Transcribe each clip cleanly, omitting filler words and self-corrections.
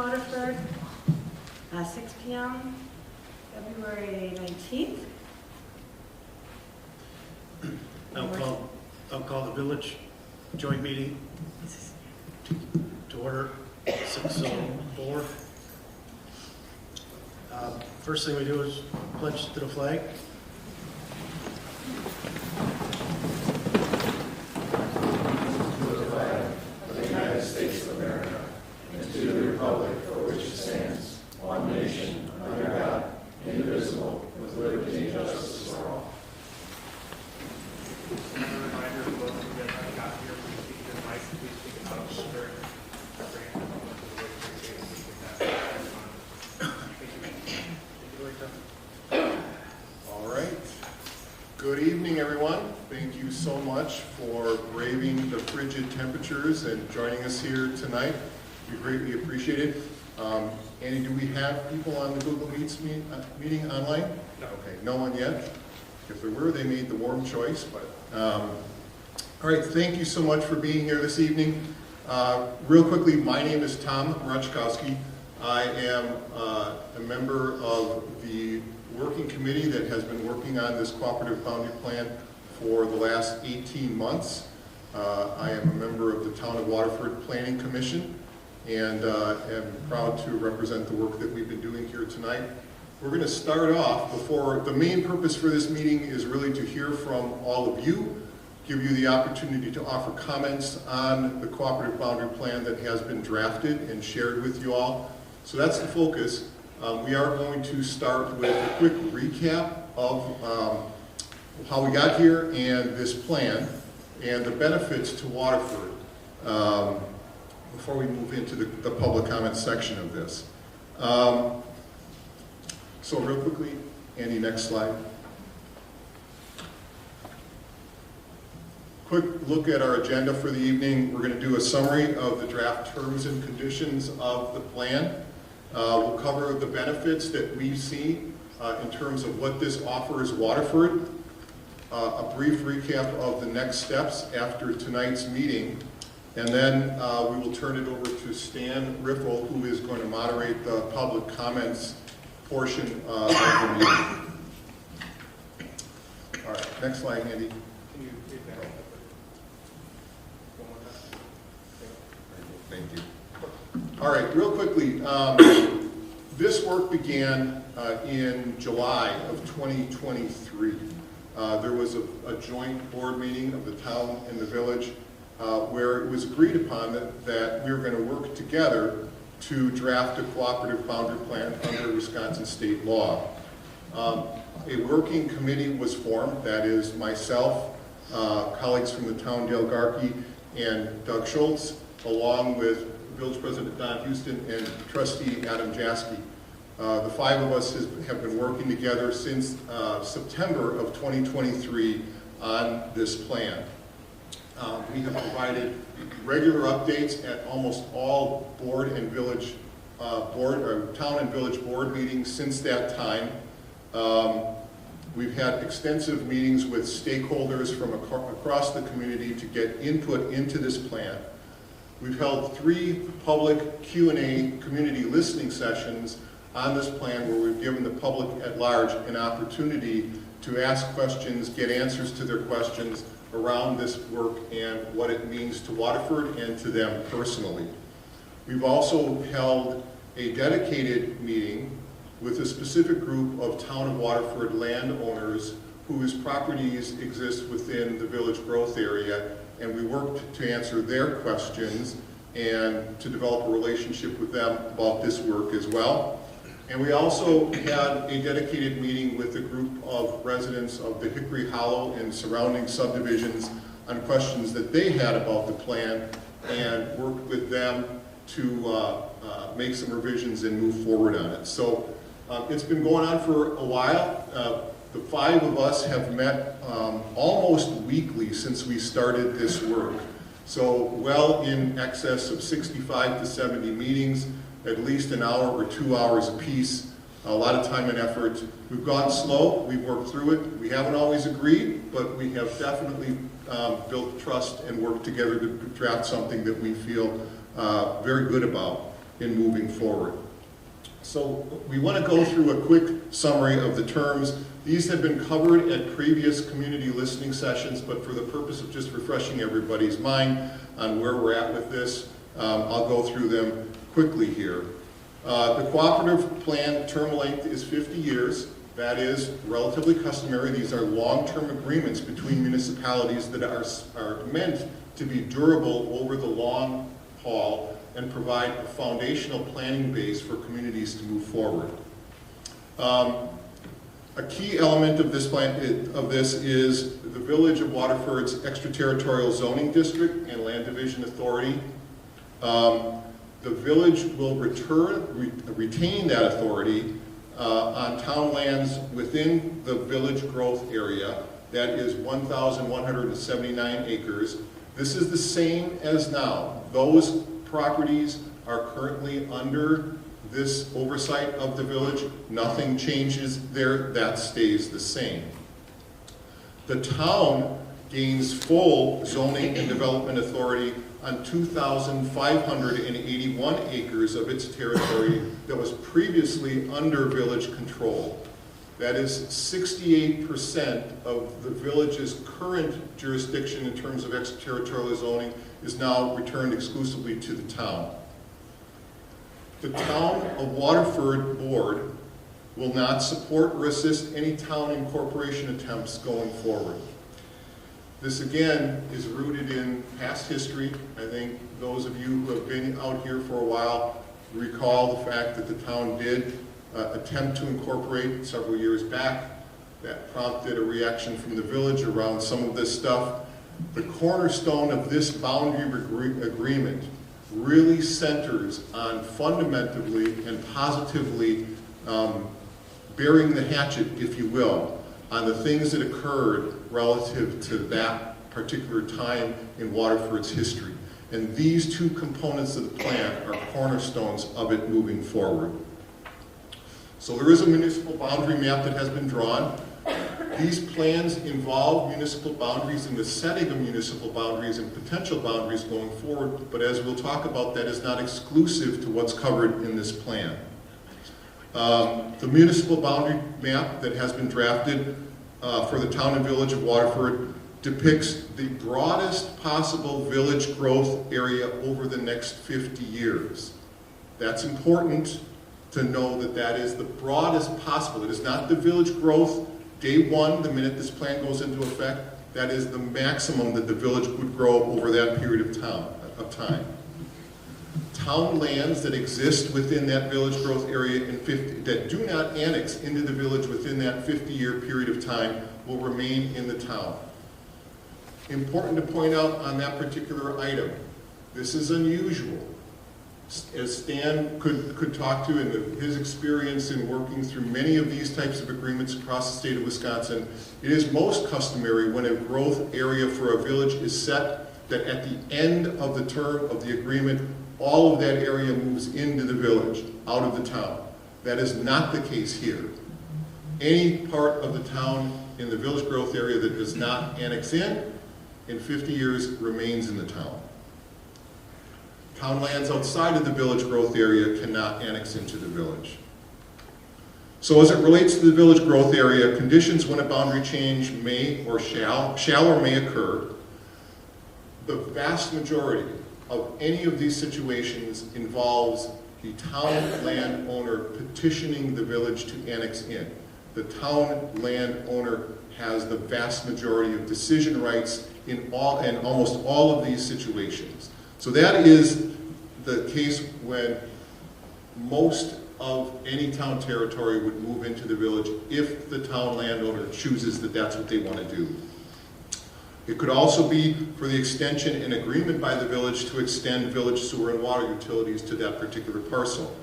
Waterford, 6 p.m., February 19th. I'll call the village joint meeting to order 6:04. First thing we do is pledge to the flag. To the flag of the United States of America, and to the republic for which it stands, one nation, under God, indivisible, with liberty and justice for all. A reminder of those who have not got here, please speak to the mic, please speak it out during our grant. All right. Good evening, everyone. Thank you so much for braving the frigid temperatures and joining us here tonight. We greatly appreciate it. Andy, do we have people on the Google Meets meeting online? No. Okay, no one yet. If there were, they made the warm choice. But all right, thank you so much for being here this evening. Real quickly, my name is Tom Rutschkowski. I am a member of the working committee that has been working on this cooperative boundary plan for the last 18 months. I am a member of the Town of Waterford Planning Commission and am proud to represent the work that we've been doing here tonight. We're going to start off the main purpose for this meeting is really to hear from all of you, give you the opportunity to offer comments on the cooperative boundary plan that has been drafted and shared with you all. So that's the focus. We are going to start with a quick recap of how we got here and this plan and the benefits to Waterford before we move into the public comment section of this. So real quickly, Andy, next slide. Quick look at our agenda for the evening. We're going to do a summary of the draft terms and conditions of the plan. We'll cover the benefits that we see in terms of what this offers Waterford, a brief recap of the next steps after tonight's meeting, and then we will turn it over to Stan Riffle, who is going to moderate the public comments portion of the meeting. All right, next slide, Andy. Can you read that? One more time. Thank you. All right, real quickly, this work began in July of 2023. There was a joint board meeting of the town and the village where it was agreed upon that we were going to work together to draft a cooperative boundary plan under Wisconsin state law. A working committee was formed, that is myself, colleagues from the town, Dale Garkey and Doug Schultz, along with Village President Don Houston and Trustee Adam Jaski. The five of us have been working together since September of 2023 on this plan. We have provided regular updates at almost all board and village town and village board meetings since that time. We've had extensive meetings with stakeholders from across the community to get input into this plan. We've held 3 public Q&A community listening sessions on this plan where we've given the public at large an opportunity to ask questions, get answers to their questions around this work and what it means to Waterford and to them personally. We've also held a dedicated meeting with a specific group of Town of Waterford landowners whose properties exist within the village growth area, and we worked to answer their questions and to develop a relationship with them about this work as well. And we also had a dedicated meeting with a group of residents of the Hickory Hollow and surrounding subdivisions on questions that they had about the plan and worked with them to make some revisions and move forward on it. So it's been going on for a while. The 5 of us have met almost weekly since we started this work. So well in excess of 65 to 70 meetings, at least an hour or 2 hours apiece, a lot of time and effort. We've gone slow, we've worked through it. We haven't always agreed, but we have definitely built trust and worked together to draft something that we feel very good about. in moving forward. So we want to go through a quick summary of the terms. These have been covered at previous community listening sessions, but for the purpose of just refreshing everybody's mind on where we're at with this, I'll go through them quickly here. The cooperative plan term length is 50 years. That is relatively customary. These are long-term agreements between municipalities that are meant to be durable over the long haul and provide a foundational planning base for communities to move forward. A key element of this is the Village of Waterford's extraterritorial zoning district and land division authority. The village will retain that authority on town lands within the village growth area. That is 1,179 acres. This is the same as now. Those properties are currently under this oversight of the village. Nothing changes there. That stays the same. The town gains full zoning and development authority on 2,581 acres of its territory that was previously under village control. That is 68% of the village's current jurisdiction in terms of extraterritorial zoning is now returned exclusively to the town. The Town of Waterford Board will not support or assist any town incorporation attempts going forward. This again is rooted in past history. I think those of you who have been out here for a while recall the fact that the town did attempt to incorporate several years back. That prompted a reaction from the village around some of this stuff. The cornerstone of this boundary agreement really centers on fundamentally and positively burying the hatchet, if you will, on the things that occurred relative to that particular time in Waterford's history. And these two components of the plan are cornerstones of it moving forward. So there is a municipal boundary map that has been drawn. These plans involve municipal boundaries and the setting of municipal boundaries and potential boundaries going forward, but as we'll talk about, that is not exclusive to what's covered in this plan. The municipal boundary map that has been drafted for the town and village of Waterford depicts the broadest possible village growth area over the next 50 years. That's important to know that that is the broadest possible. It is not the village growth day one, the minute this plan goes into effect. That is the maximum that the village would grow over that period of time. Town lands that exist within that village growth area that do not annex into the village within that 50-year period of time will remain in the town. Important to point out on that particular item, this is unusual. As Stan could talk to in his experience in working through many of these types of agreements across the state of Wisconsin, it is most customary when a growth area for a village is set that at the end of the term of the agreement, all of that area moves into the village, out of the town. That is not the case here. Any part of the town in the village growth area that does not annex in 50 years remains in the town. Town lands outside of the village growth area cannot annex into the village. So as it relates to the village growth area, conditions when a boundary change may or shall or may occur, the vast majority of any of these situations involves the town landowner petitioning the village to annex in. The town landowner has the vast majority of decision rights in almost all of these situations. So that is the case when most of any town territory would move into the village if the town landowner chooses that that's what they want to do. It could also be for the extension and agreement by the village to extend village sewer and water utilities to that particular parcel.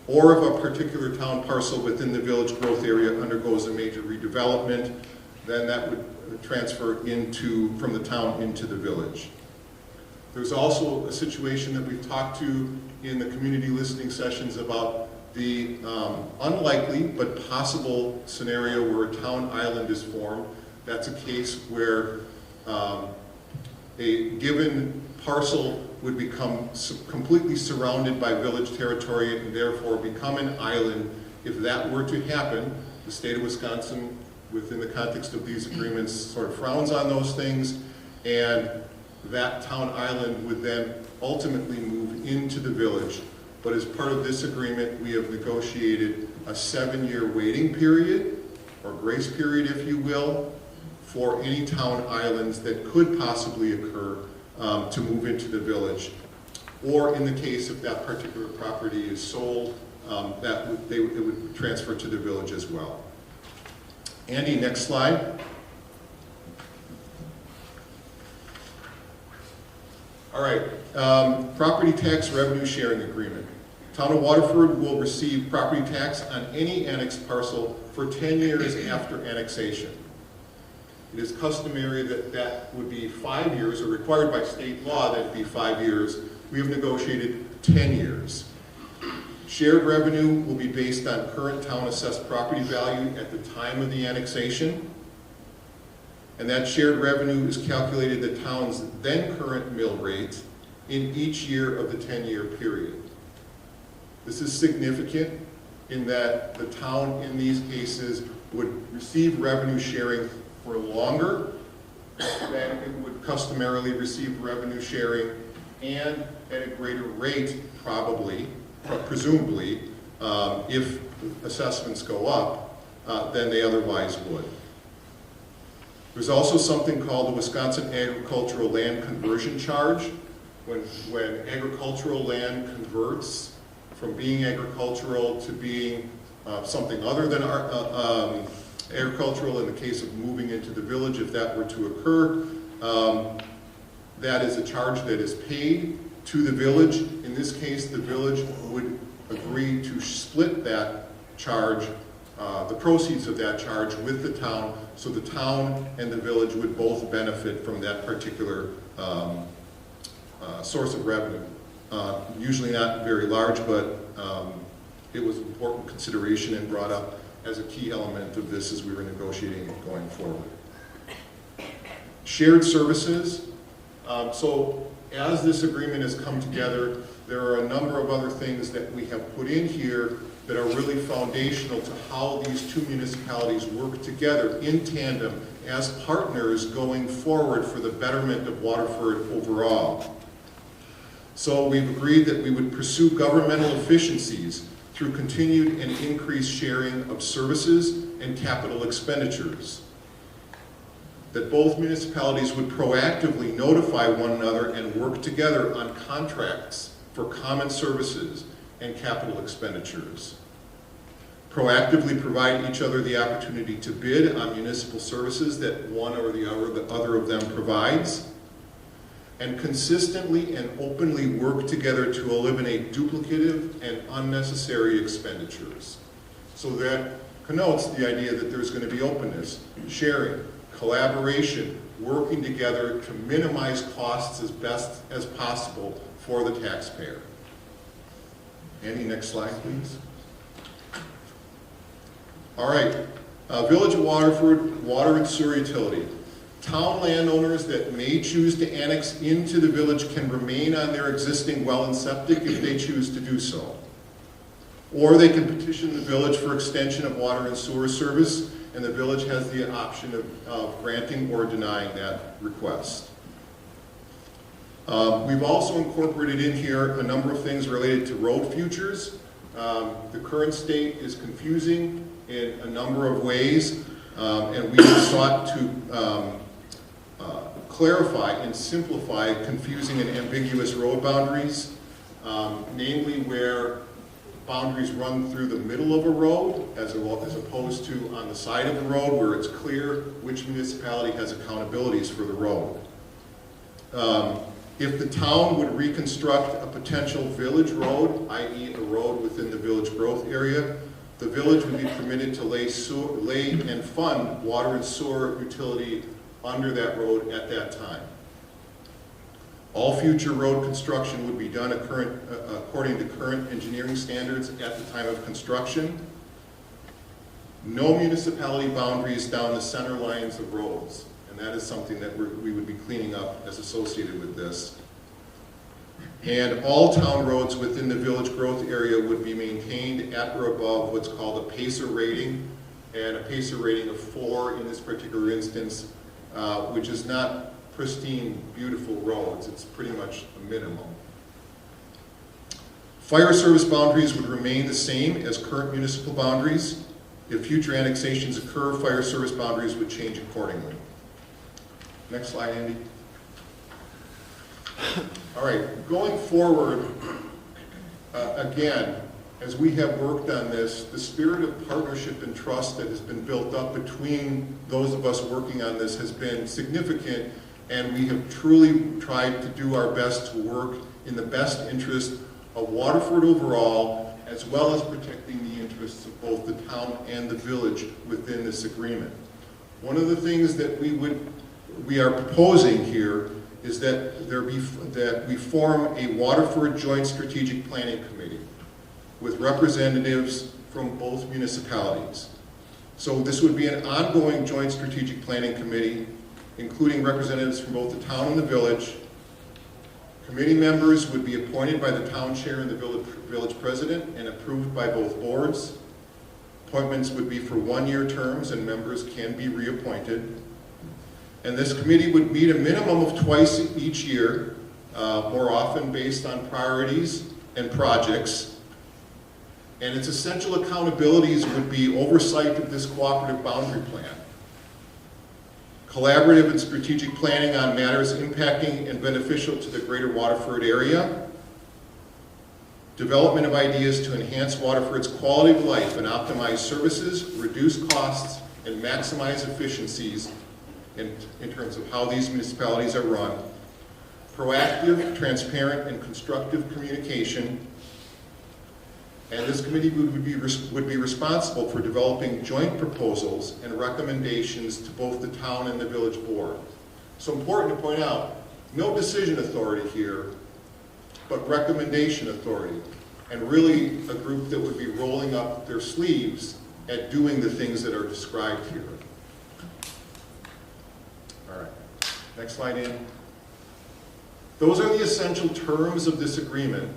Or if a particular town parcel within the village growth area undergoes a major redevelopment, then that would transfer from the town into the village. There's also a situation that we've talked to in the community listening sessions about the unlikely but possible scenario where a town island is formed. That's a case where a given parcel would become completely surrounded by village territory and therefore become an island. If that were to happen, the state of Wisconsin, within the context of these agreements, sort of frowns on those things, and that town island would then ultimately move into the village. But as part of this agreement, we have negotiated a 7-year waiting period, or grace period, if you will, for any town islands that could possibly occur to move into the village. Or in the case if that particular property is sold, it would transfer to the village as well. Andy, next slide. All right, property tax revenue sharing agreement. Town of Waterford will receive property tax on any annexed parcel for 10 years after annexation. It is customary that that would be 5 years, or required by state law that it be 5 years. We have negotiated 10 years. Shared revenue will be based on current town assessed property value at the time of the annexation. And that shared revenue is calculated the town's then current mill rate in each year of the 10-year period. This is significant in that the town in these cases would receive revenue sharing for longer than it would customarily receive revenue sharing, and at a greater rate probably, presumably, if assessments go up, than they otherwise would. There's also something called the Wisconsin Agricultural Land Conversion Charge. When agricultural land converts from being agricultural to being something other than agricultural, in the case of moving into the village, if that were to occur, that is a charge that is paid to the village. In this case, the village would agree to split that charge, the proceeds of that charge, with the town, so the town and the village would both benefit from that particular source of revenue. Usually not very large, but it was an important consideration and brought up as a key element of this as we were negotiating it going forward. Shared services. So as this agreement has come together, there are a number of other things that we have put in here that are really foundational to how these two municipalities work together in tandem as partners going forward for the betterment of Waterford overall. So we've agreed that we would pursue governmental efficiencies through continued and increased sharing of services and capital expenditures. That both municipalities would proactively notify one another and work together on contracts for common services and capital expenditures. Proactively provide each other the opportunity to bid on municipal services that one or the other of them provides. And consistently and openly work together to eliminate duplicative and unnecessary expenditures. So that connotes the idea that there's going to be openness, sharing, collaboration, working together to minimize costs as best as possible for the taxpayer. Andy, next slide, please. All right, Village of Waterford, water and sewer utility. Town landowners that may choose to annex into the village can remain on their existing well and septic if they choose to do so. Or they can petition the village for extension of water and sewer service, and the village has the option of granting or denying that request. We've also incorporated in here a number of things related to road futures. The current state is confusing in a number of ways, and we have sought to clarify and simplify confusing and ambiguous road boundaries, namely where boundaries run through the middle of a road as opposed to on the side of the road where it's clear which municipality has accountabilities for the road. If the town would reconstruct a potential village road, i.e. a road within the village growth area, the village would be permitted to lay and fund water and sewer utility under that road at that time. All future road construction would be done according to current engineering standards at the time of construction. No municipality boundaries down the center lines of roads, and that is something that we would be cleaning up as associated with this. And all town roads within the village growth area would be maintained at or above what's called a PACER rating, and a PACER rating of 4 in this particular instance, which is not pristine, beautiful roads. It's pretty much a minimum. Fire service boundaries would remain the same as current municipal boundaries. If future annexations occur, fire service boundaries would change accordingly. Next slide, Andy. All right, going forward, again, as we have worked on this, the spirit of partnership and trust that has been built up between those of us working on this has been significant, and we have truly tried to do our best to work in the best interest of Waterford overall, as well as protecting the interests of both the town and the village within this agreement. One of the things that we are proposing here is that we form a Waterford Joint Strategic Planning Committee with representatives from both municipalities. So this would be an ongoing Joint Strategic Planning Committee, including representatives from both the town and the village. Committee members would be appointed by the town chair and the village president and approved by both boards. Appointments would be for 1-year terms, and members can be reappointed. And this committee would meet a minimum of twice each year, more often based on priorities and projects. And its essential accountabilities would be oversight of this cooperative boundary plan, collaborative and strategic planning on matters impacting and beneficial to the greater Waterford area, development of ideas to enhance Waterford's quality of life and optimize services, reduce costs, and maximize efficiencies in terms of how these municipalities are run, proactive, transparent, and constructive communication. And this committee would be responsible for developing joint proposals and recommendations to both the town and the village board. So important to point out, no decision authority here, but recommendation authority, and really a group that would be rolling up their sleeves at doing the things that are described here. All right, next slide in. Those are the essential terms of this agreement.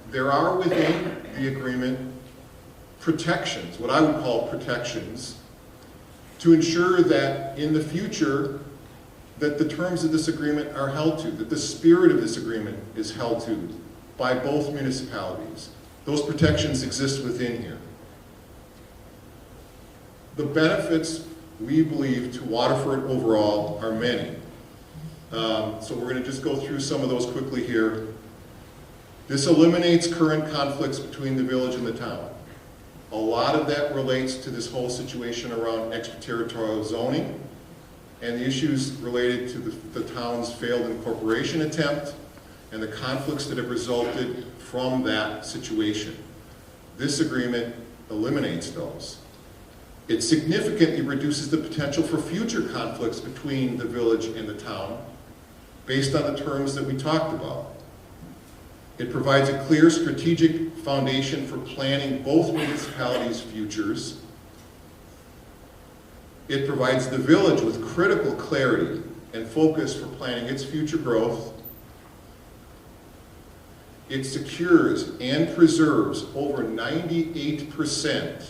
There are within the agreement protections, what I would call protections, to ensure that in the future that the terms of this agreement are held to, that the spirit of this agreement is held to by both municipalities. Those protections exist within here. The benefits, we believe, to Waterford overall are many. So we're going to just go through some of those quickly here. This eliminates current conflicts between the village and the town. A lot of that relates to this whole situation around extraterritorial zoning and the issues related to the town's failed incorporation attempt and the conflicts that have resulted from that situation. This agreement eliminates those. It significantly reduces the potential for future conflicts between the village and the town based on the terms that we talked about. It provides a clear strategic foundation for planning both municipalities' futures. It provides the village with critical clarity and focus for planning its future growth. It secures and preserves over 98%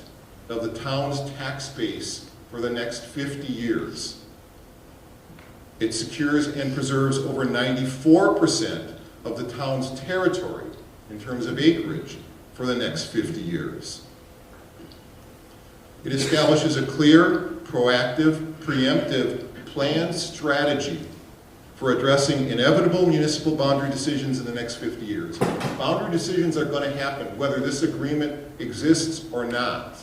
of the town's tax base for the next 50 years. It secures and preserves over 94% of the town's territory in terms of acreage for the next 50 years. It establishes a clear, proactive, preemptive planned strategy for addressing inevitable municipal boundary decisions in the next 50 years. Boundary decisions are going to happen whether this agreement exists or not.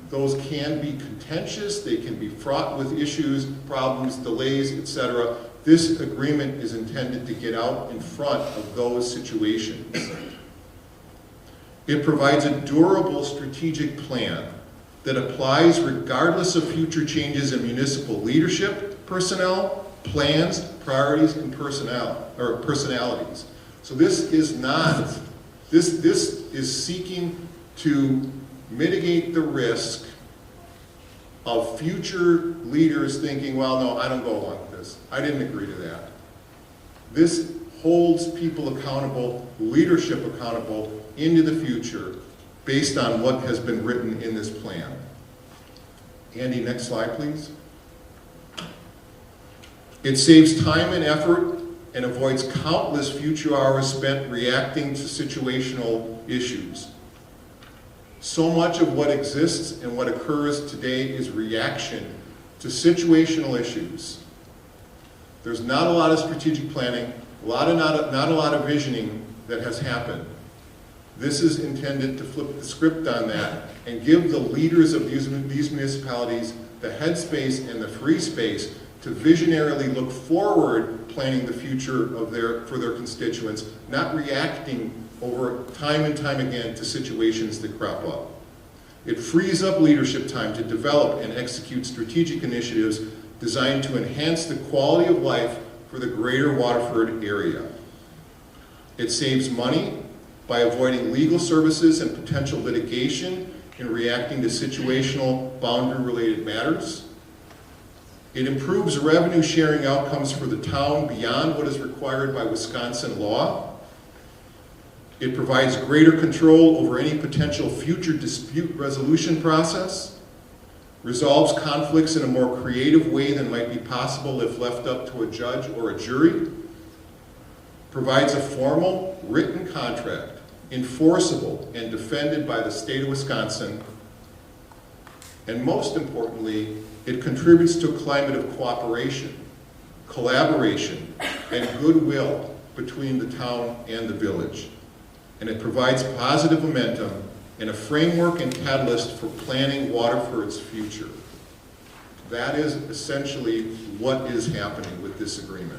Those can be contentious, they can be fraught with issues, problems, delays, etc. This agreement is intended to get out in front of those situations. It provides a durable strategic plan that applies regardless of future changes in municipal leadership, personnel, plans, priorities, and personalities. So this is not, this is seeking to mitigate the risk of future leaders thinking, well, no, I don't go along with this. I didn't agree to that. This holds people accountable, leadership accountable into the future based on what has been written in this plan. Andy, next slide, please. It saves time and effort and avoids countless future hours spent reacting to situational issues. So much of what exists and what occurs today is reaction to situational issues. There's not a lot of strategic planning, not a lot of visioning that has happened. This is intended to flip the script on that and give the leaders of these municipalities the headspace and the free space to visionarily look forward, planning the future for their constituents, not reacting over time and time again to situations that crop up. It frees up leadership time to develop and execute strategic initiatives designed to enhance the quality of life for the greater Waterford area. It saves money by avoiding legal services and potential litigation in reacting to situational boundary-related matters. It improves revenue sharing outcomes for the town beyond what is required by Wisconsin law. It provides greater control over any potential future dispute resolution process, resolves conflicts in a more creative way than might be possible if left up to a judge or a jury, provides a formal written contract, enforceable and defended by the state of Wisconsin, and most importantly, it contributes to a climate of cooperation, collaboration, and goodwill between the town and the village. And it provides positive momentum and a framework and catalyst for planning Waterford's future. That is essentially what is happening with this agreement.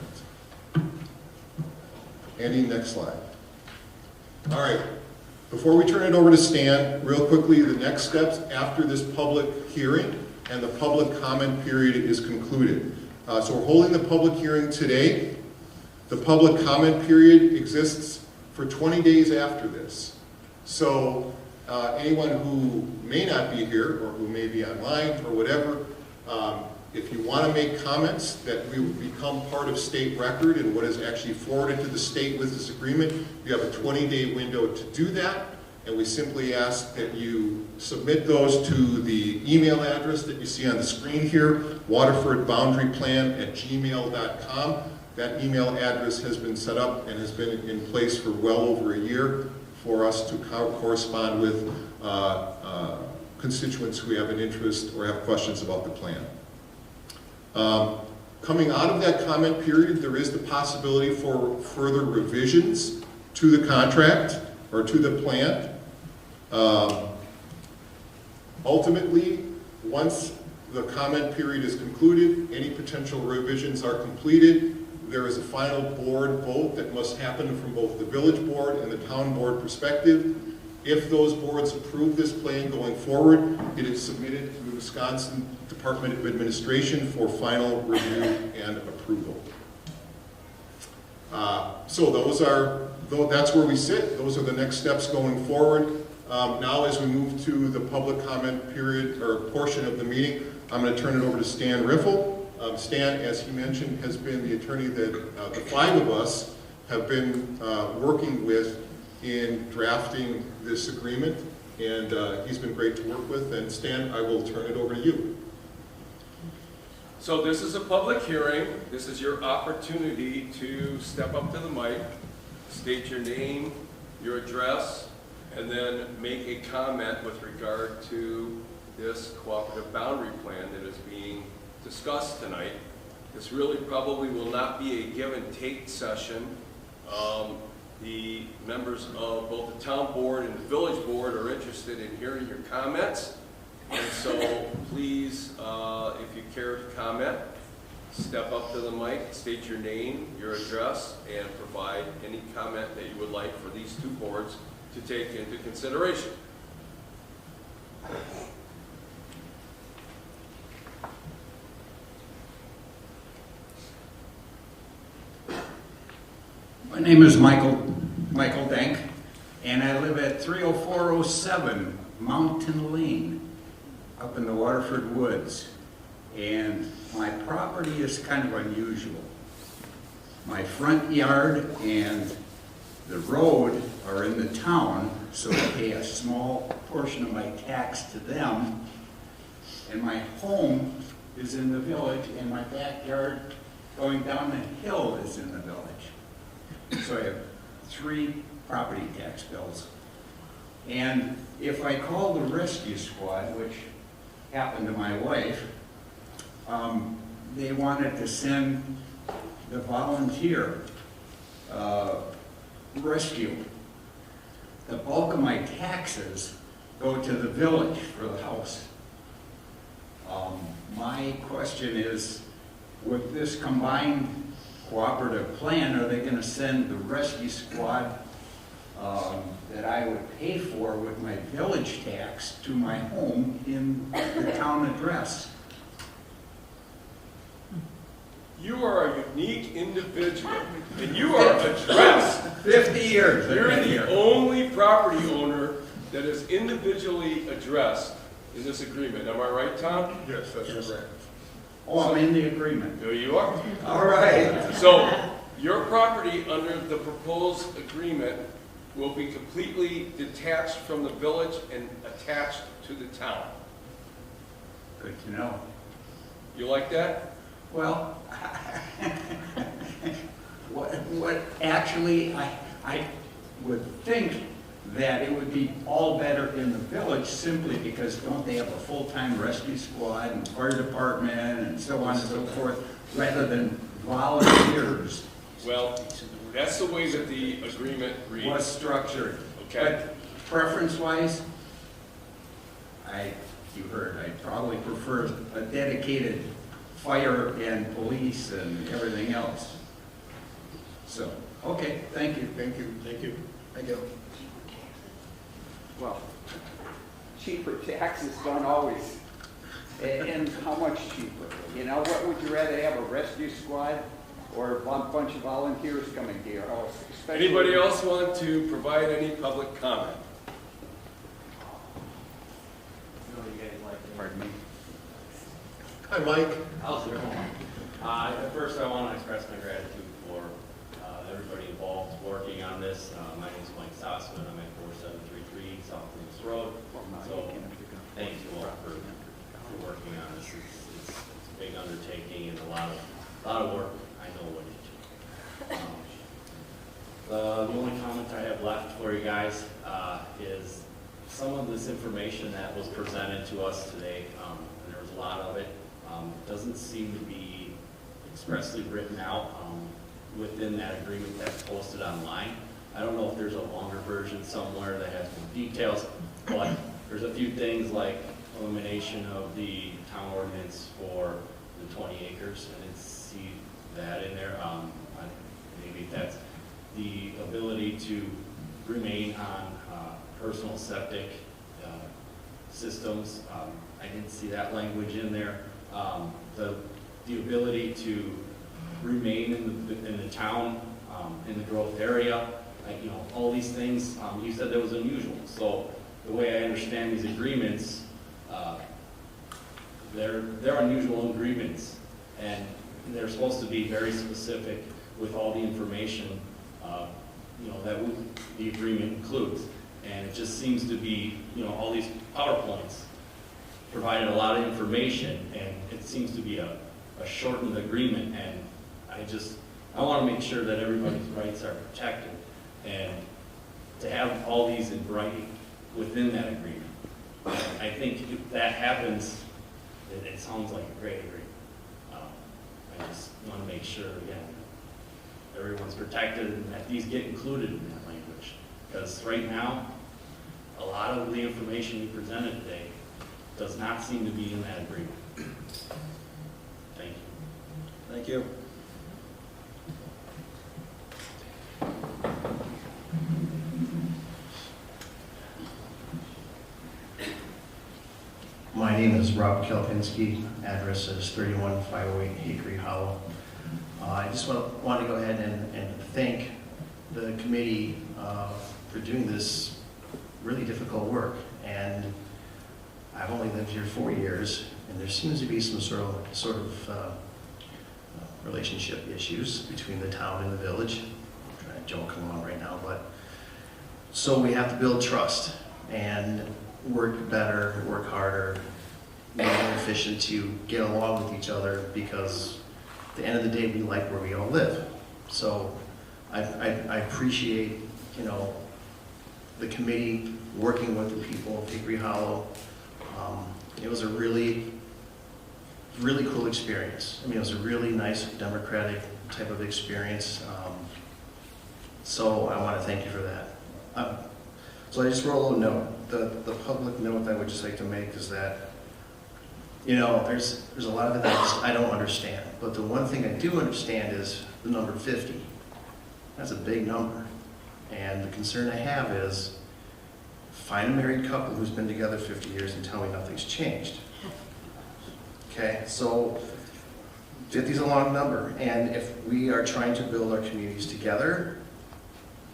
Andy, next slide. All right, before we turn it over to Stan, real quickly, the next steps after this public hearing and the public comment period is concluded. So we're holding the public hearing today. The public comment period exists for 20 days after this. So anyone who may not be here or who may be online or whatever, if you want to make comments that we would become part of state record and what is actually forwarded to the state with this agreement, you have a 20-day window to do that. And we simply ask that you submit those to the email address that you see on the screen here, waterfordboundaryplan@gmail.com. That email address has been set up and has been in place for well over a year for us to correspond with constituents who have an interest or have questions about the plan. Coming out of that comment period, there is the possibility for further revisions to the contract or to the plan. Ultimately, once the comment period is concluded, any potential revisions are completed, there is a final board vote that must happen from both the village board and the town board perspective. If those boards approve this plan going forward, it is submitted to the Wisconsin Department of Administration for final review and approval. So that's where we sit. Those are the next steps going forward. Now as we move to the public comment period or portion of the meeting, I'm going to turn it over to Stan Riffle. Stan, as he mentioned, has been the attorney that the five of us have been working with in drafting this agreement, and he's been great to work with. And Stan, I will turn it over to you. So this is a public hearing. This is your opportunity to step up to the mic, state your name, your address, and then make a comment with regard to this cooperative boundary plan that is being discussed tonight. This really probably will not be a give and take session. The members of both the town board and the village board are interested in hearing your comments. And so please, if you care to comment, step up to the mic, state your name, your address, and provide any comment that you would like for these two boards to take into consideration. My name is Michael Denk, and I live at 30407 Mountain Lane up in the Waterford Woods. And my property is kind of unusual. my front yard and the road are in the town, so I pay a small portion of my tax to them. And my home is in the village, and my backyard going down the hill is in the village. So I have 3 property tax bills. And if I call the rescue squad, which happened to my wife, they wanted to send the volunteer rescue. The bulk of my taxes go to the village for the house. My question is, with this combined cooperative plan, are they going to send the rescue squad that I would pay for with my village tax to my home in the town address? You are a unique individual, and you are addressed. 50 years. You're the only property owner that is individually addressed in this agreement. Am I right, Tom? Yes, that's correct. Oh, I'm in the agreement. There you are. All right. So, your property under the proposed agreement will be completely detached from the village and attached to the town. Good to know. You like that? Well, what actually, I would think that it would be all better in the village simply because don't they have a full-time rescue squad and fire department and so on and so forth, rather than volunteers Well, that's the way that the agreement was reads. structured. Okay. But preference-wise, you heard, I probably prefer a dedicated fire and police and everything else. So, okay, thank you. Thank you. Thank you. Thank you. Well, cheaper taxes don't always, and how much cheaper? You know, what would you rather have, a rescue squad or a bunch of volunteers coming to your house? Especially- Anybody else want to provide any public comment? Pardon me. Hi, Mike. How's it going? First, I want to express my gratitude for everybody involved working on this. My name is Mike Sossman. I'm at 4733 South Lewis Road. So, thank you all for working on this. It's a big undertaking and a lot of work. I know what it is. The only comment I have left for you guys is some of this information that was presented to us today, and there was a lot of it, doesn't seem to be expressly written out within that agreement that's posted online. I don't know if there's a longer version somewhere that has more details, but there's a few things like elimination of the town ordinance for the 20 acres. I didn't see that in there. Maybe that's the ability to remain on personal septic systems. I didn't see that language in there. The ability to remain in the town, in the growth area, all these things, you said that was unusual. So the way I understand these agreements, they're unusual agreements, and they're supposed to be very specific with all the information, that the agreement includes. And it just seems to be, all these PowerPoints provided a lot of information, and it seems to be a shortened agreement, and I want to make sure that everybody's rights are protected, and to have all these in writing within that agreement. I think if that happens, it sounds like a great agreement. I just want to make sure, again, everyone's protected and that these get included in that language. Because right now, a lot of the information you presented today does not seem to be in that agreement. Thank you. Thank you. My name is Rob Kelpinski. Address is 31508 Hickory Hollow. I just want to go ahead and thank the committee for doing this really difficult work. And I've only lived here 4 years, and there seems to be some sort of relationship issues between the town and the village. I'm trying to joke along right now, but so we have to build trust and work better, work harder, be more efficient to get along with each other, because at the end of the day, we like where we all live. So I appreciate, you know, the committee working with the people of Hickory Hollow. It was a really cool experience. I mean, it was a really nice democratic type of experience. So I want to thank you for that. So I just wrote a little note. The public note I would just like to make is that, you know, there's a lot of it that I don't understand. But the one thing I do understand is the number 50. That's a big number. And the concern I have is, find a married couple who's been together 50 years and tell me nothing's changed. Okay, so 50 is a long number. And if we are trying to build our communities together,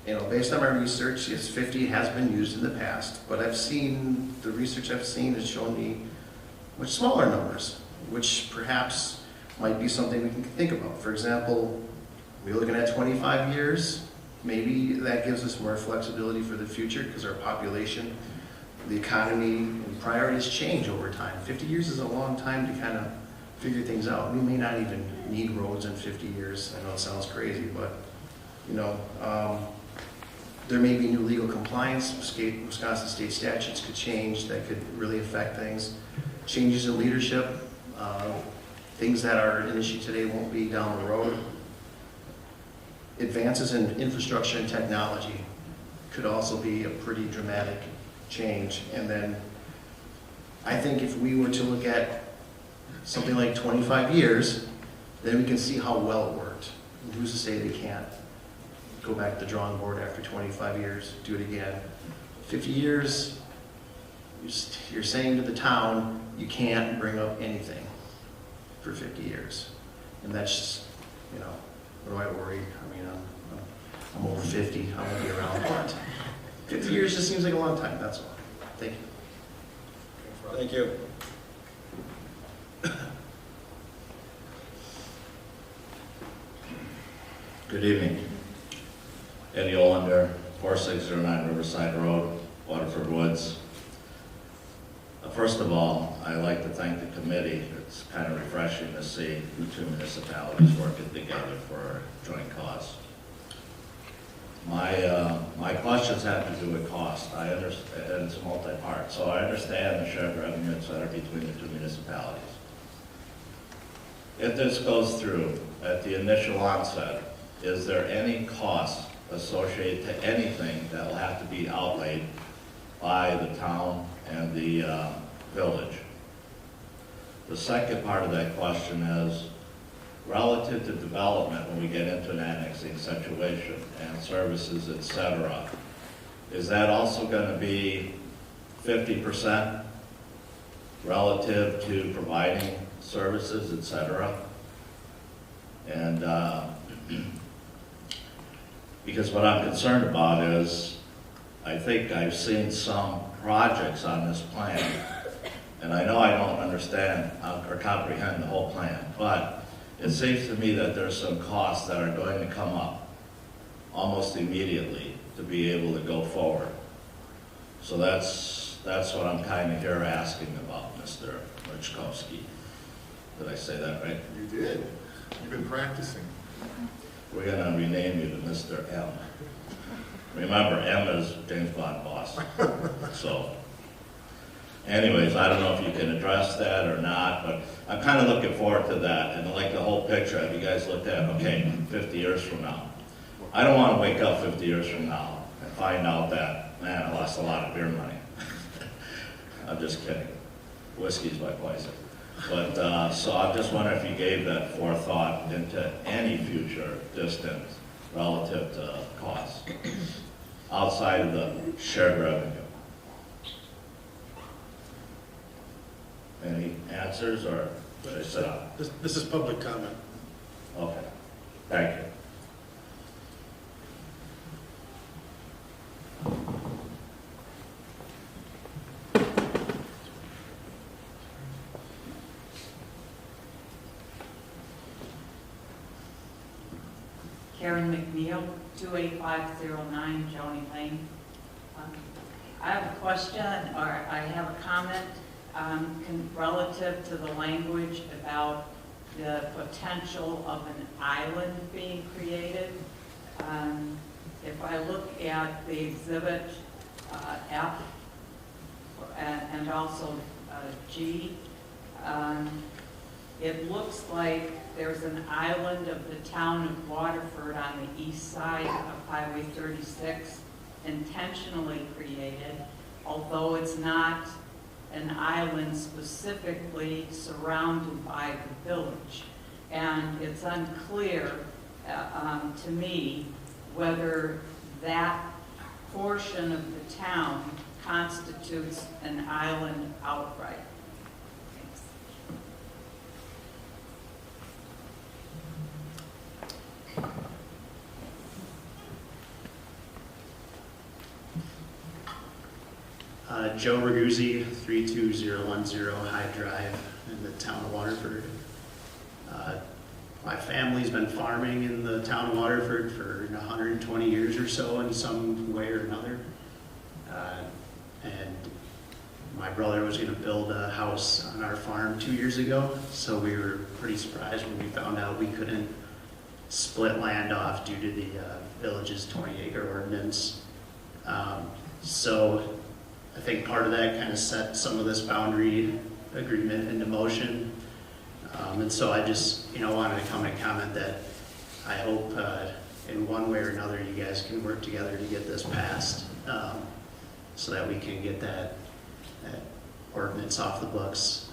you know, based on my research, yes, 50 has been used in the past, but the research I've seen has shown me much smaller numbers, which perhaps might be something we can think about. For example, we're looking at 25 years. Maybe that gives us more flexibility for the future, because our population, the economy, and priorities change over time. 50 years is a long time to kind of figure things out. We may not even need roads in 50 years. I know it sounds crazy, but, you know, there may be new legal compliance. Wisconsin state statutes could change that could really affect things. Changes in leadership, things that are an issue today won't be down the road. Advances in infrastructure and technology could also be a pretty dramatic change. And then I think if we were to look at something like 25 years, then we can see how well it worked. And who's to say they can't go back to the drawing board after 25 years, do it again? 50 years, you're saying to the town, you can't bring up anything for 50 years. And that's just, you know, what do I worry? I mean, I'm over 50, I won't be around, but 50 years just seems like a long time, that's all. Thank you. Thank you. Good evening. Eddie Olander, 4609 Riverside Road, Waterford Woods. First of all, I'd like to thank the committee. It's kind of refreshing to see the two municipalities working together for a joint cause. My questions have to do with cost. I understand, and it's multi-part, so I understand the shared revenues that are between the two municipalities. If this goes through at the initial onset, is there any cost associated to anything that will have to be outlaid by the town and the village? The second part of that question is, relative to development, when we get into an annexing situation and services, etc., is that also going to be 50% relative to providing services, etc.? And because what I'm concerned about is, I think I've seen some projects on this plan, and I know I don't understand or comprehend the whole plan, but it seems to me that there's some costs that are going to come up almost immediately to be able to go forward. So that's what I'm kind of here asking about, Mr. Michkowski. Did I say that right? You did. You've been practicing. We're going to rename you to Mr. M. Remember, M is James Bond boss. So, anyways, I don't know if you can address that or not, but I'm kind of looking forward to that. And like the whole picture, have you guys looked at, okay, 50 years from now? I don't want to wake up 50 years from now and find out that, man, I lost a lot of beer money. I'm just kidding. Whiskey's my poison. But, so I'm just wondering if you gave that forethought into any future distance relative to costs outside of the shared revenue. Any answers, or should I sit down? This is public comment. Okay, thank you. Karen McNeil, 28509 Joni Lane. I have a question, or I have a comment relative to the language about the potential of an island being created. If I look at the exhibit F and also G, it looks like there's an island of the town of Waterford on the east side of Highway 36 intentionally created, although it's not an island specifically surrounded by the village. And it's unclear to me whether that portion of the town constitutes an island outright. Joe Raguzzi, 32010 High Drive in the town of Waterford. My family's been farming in the town of Waterford for 120 years or so in some way or another. And my brother was going to build a house on our farm 2 years ago, so we were pretty surprised when we found out we couldn't split land off due to the village's 20-acre ordinance. So I think part of that kind of set some of this boundary agreement into motion. And so I just, wanted to come and comment that I hope in one way or another you guys can work together to get this passed, so that we can get that ordinance off the books,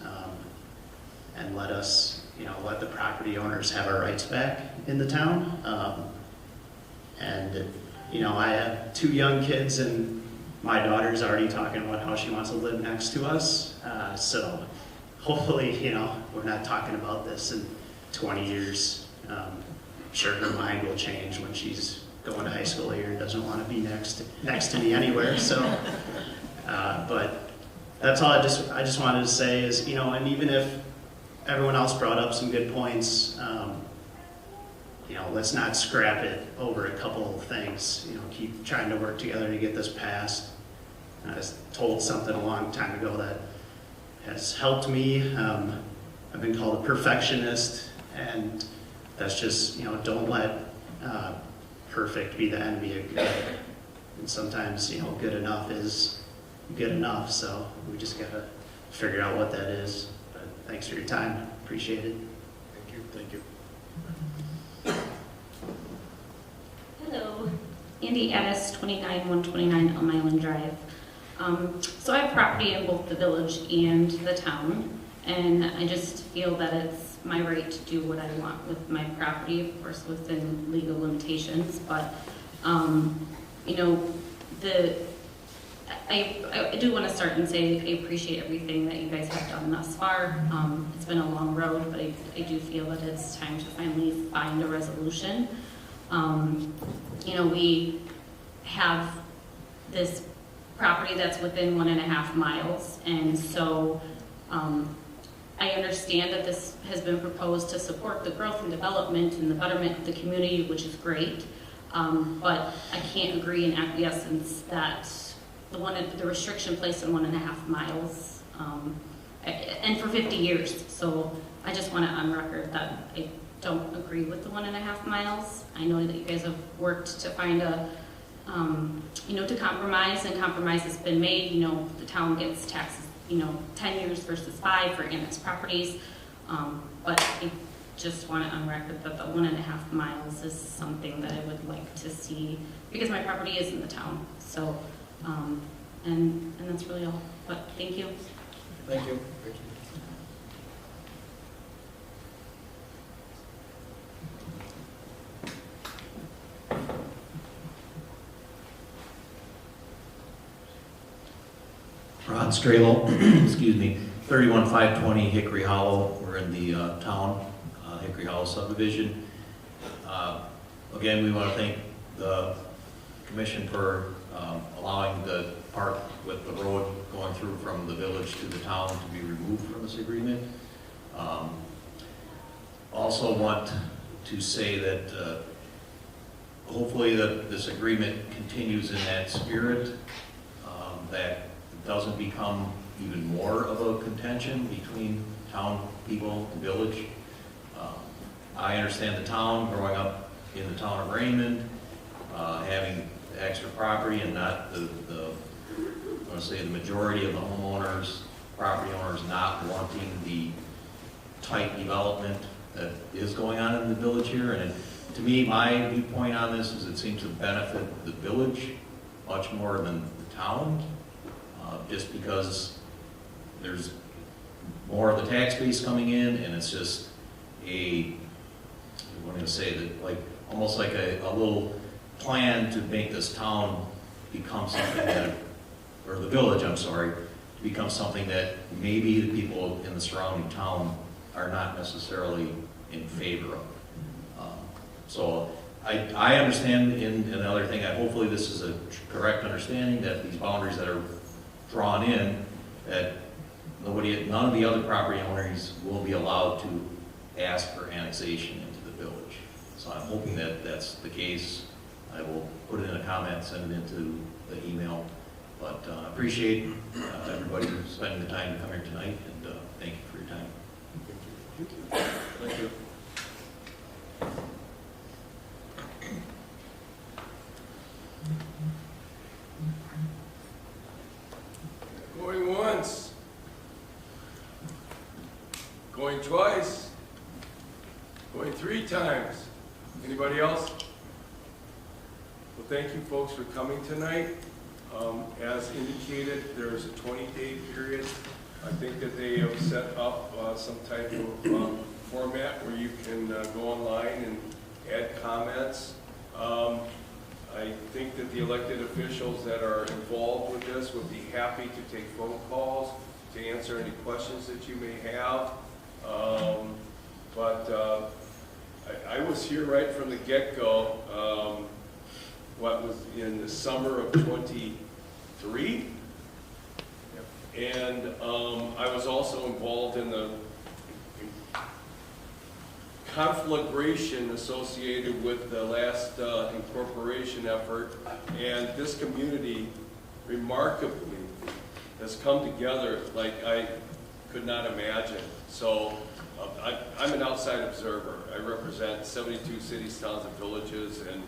and let us, let the property owners have our rights back in the town. I have 2 young kids, and my daughter's already talking about how she wants to live next to us. So hopefully, we're not talking about this in 20 years. I'm sure her mind will change when she's going to high school here and doesn't want to be next to me anywhere. So, but that's all I just wanted to say is, and even if everyone else brought up some good points, let's not scrap it over a couple of things. Keep trying to work together to get this passed. I was told something a long time ago that has helped me. I've been called a perfectionist, and that's just, don't let perfect be the enemy of good. And sometimes, good enough is good enough, so we just gotta figure out what that is. But thanks for your time, appreciate it. Thank you. Thank you. Hello, Andy Addis, 29129 Elm Island Drive. So I have property in both the village and the town, and I just feel that it's my right to do what I want with my property, of course within legal limitations, but I do want to start and say I appreciate everything that you guys have done thus far. It's been a long road, but I do feel that it's time to finally find a resolution. We have this property that's within 1.5 miles, and so I understand that this has been proposed to support the growth and development and the betterment of the community, which is great, but I can't agree in acquiescence that the restriction placed on 1.5 miles, and for 50 years. So I just want it on record that I don't agree with the 1.5 miles. I know that you guys have worked to find to compromise, and compromise has been made. The town gets taxes, 10 years versus 5 for annexed properties. But I just want it on record that the 1.5 miles is something that I would like to see, because my property is in the town. So, and that's really all. But thank you. Thank you. Thank you. Rod Strelo, excuse me, 31520 Hickory Hollow. We're in the town, Hickory Hollow subdivision. Again, we want to thank the commission for allowing the part with the road going through from the village to the town to be removed from this agreement. Also want to say that hopefully this agreement continues in that spirit, that it doesn't become even more of a contention between town people and village. I understand the town, growing up in the town of Raymond, having extra property and not the I want to say the majority of the homeowners, property owners not wanting the tight development that is going on in the village here. And to me, my viewpoint on this is it seems to benefit the village much more than the town, just because there's more of the tax base coming in, and it's just I'm going to say that, like, almost like a little plan to make this town become something that, or the village, I'm sorry, to become something that maybe the people in the surrounding town are not necessarily in favor of. So I understand in another thing, hopefully this is a correct understanding that these boundaries that are drawn in, that none of the other property owners will be allowed to ask for annexation into the village. So I'm hoping that that's the case. I will put it in a comment, send it into the email. But I appreciate everybody spending the time to come here tonight, and thank you for your time. Thank you. Going once. Going twice. Going 3 times. Anybody else? Well, thank you folks for coming tonight. As indicated, there's a 20-day period. I think that they have set up some type of format where you can go online and add comments. I think that the elected officials that are involved with this would be happy to take phone calls to answer any questions that you may have. I was here right from the get-go. What was in the summer of 23, and I was also involved in the conflagration associated with the last incorporation effort, and this community remarkably has come together like I could not imagine. So I'm an outside observer. I represent 72 cities, towns, and villages, and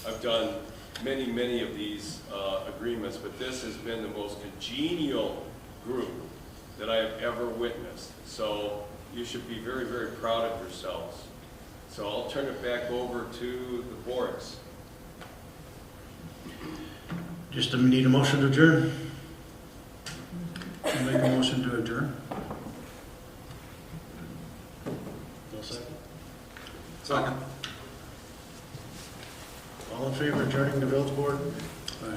I've done many of these agreements, but this has been the most congenial group that I have ever witnessed. So you should be very proud of yourselves. So I'll turn it back over to the boards. Just need a motion to adjourn. I'll make a motion to adjourn. No second. Second. All in favor of adjourning the village board?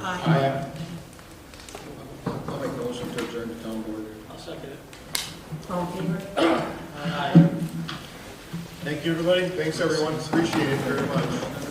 Aye. I'll make a motion to adjourn the town board. I'll second it. All in favor? Thank you, everybody. Thanks, everyone. Appreciate it very much.